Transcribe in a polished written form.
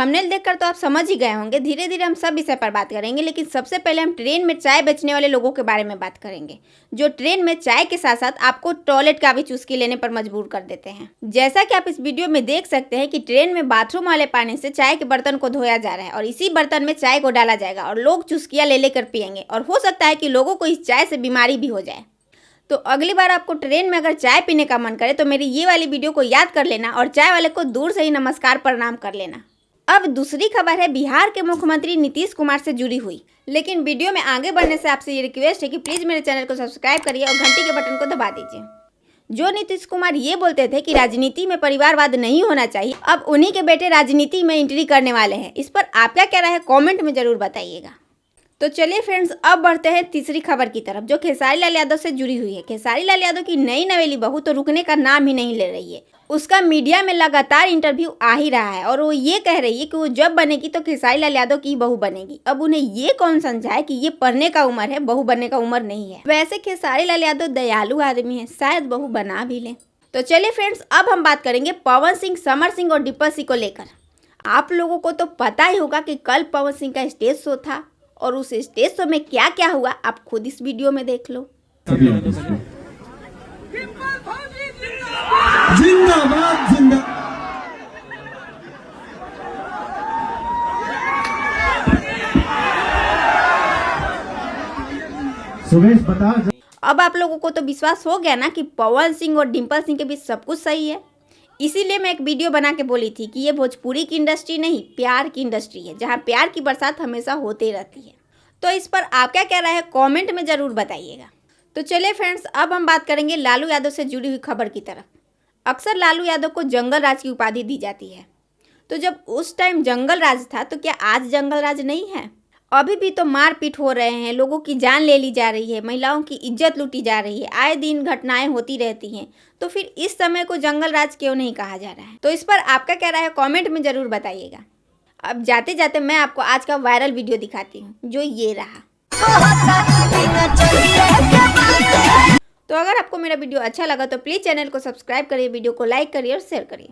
Thumbnail देखकर तो आप समझ ही गए होंगे, धीरे धीरे हम सब विषय पर बात करेंगे, लेकिन सबसे पहले हम ट्रेन में चाय बेचने वाले लोगों के बारे में बात करेंगे, जो ट्रेन में चाय के साथ साथ आपको टॉयलेट का भी चुस्की लेने पर मजबूर कर देते हैं। जैसा कि आप इस वीडियो में देख सकते हैं कि ट्रेन में बाथरूम वाले पानी से चाय के बर्तन को धोया जा रहा है और इसी बर्तन में चाय को डाला जाएगा और लोग चुस्कियाँ ले लेकर पियेंगे और हो सकता है कि लोगों को इस चाय से बीमारी भी हो जाए। तो अगली बार आपको ट्रेन में अगर चाय पीने का मन करे तो मेरी ये वाली वीडियो को याद कर लेना और चाय वाले को दूर से ही नमस्कार प्रणाम कर लेना। अब दूसरी खबर है बिहार के मुख्यमंत्री नीतीश कुमार से जुड़ी हुई, लेकिन वीडियो में आगे बढ़ने से आपसे ये रिक्वेस्ट है कि प्लीज़ मेरे चैनल को सब्सक्राइब करिए और घंटी के बटन को दबा दीजिए। जो नीतीश कुमार ये बोलते थे कि राजनीति में परिवारवाद नहीं होना चाहिए, अब उन्हीं के बेटे राजनीति में एंट्री करने वाले हैं। इस पर आपका क्या राय है कॉमेंट में जरूर बताइएगा। तो चलिए फ्रेंड्स, अब बढ़ते हैं तीसरी खबर की तरफ, जो खेसारी लाल यादव से जुड़ी हुई है। खेसारी लाल यादव की नई नवेली बहू तो रुकने का नाम ही नहीं ले रही है। उसका मीडिया में लगातार इंटरव्यू आ ही रहा है और वो ये कह रही है कि वो जब बनेगी तो खेसारी लाल यादव की बहू बनेगी। अब उन्हें ये कौन समझाए कि ये पढ़ने का उम्र है, बहू बनने का उम्र नहीं है। वैसे खेसारी लाल यादव दयालु आदमी है, शायद बहू बना भी ले। तो चलिए फ्रेंड्स, अब हम बात करेंगे पवन सिंह, समर सिंह और डिम्पल सिंह को लेकर। आप लोगों को तो पता ही होगा कि कल पवन सिंह का स्टेज शो था और उस स्टेज शो में क्या क्या हुआ आप खुद इस वीडियो में देख लो। जिंदाबाद जिंदाबाद। सुरेश बता। अब आप लोगों को तो विश्वास हो गया ना कि पवन सिंह और डिम्पल सिंह के बीच सब कुछ सही है। इसीलिए मैं एक वीडियो बना के बोली थी कि ये भोजपुरी की इंडस्ट्री नहीं, प्यार की इंडस्ट्री है, जहाँ प्यार की बरसात हमेशा होती रहती है। तो इस पर आपका क्या राय है कमेंट में ज़रूर बताइएगा। तो चलिए फ्रेंड्स, अब हम बात करेंगे लालू यादव से जुड़ी हुई खबर की तरफ। अक्सर लालू यादव को जंगल राज की उपाधि दी जाती है, तो जब उस टाइम जंगल राज था तो क्या आज जंगल राज नहीं है? अभी भी तो मारपीट हो रहे हैं, लोगों की जान ले ली जा रही है, महिलाओं की इज्जत लूटी जा रही है, आए दिन घटनाएं होती रहती हैं। तो फिर इस समय को जंगल राज क्यों नहीं कहा जा रहा है? तो इस पर आपका क्या राय है कमेंट में ज़रूर बताइएगा। अब जाते जाते मैं आपको आज का वायरल वीडियो दिखाती हूँ, जो ये रहा। तो अगर आपको मेरा वीडियो अच्छा लगा तो प्लीज़ चैनल को सब्सक्राइब करिए, वीडियो को लाइक करिए और शेयर करिए।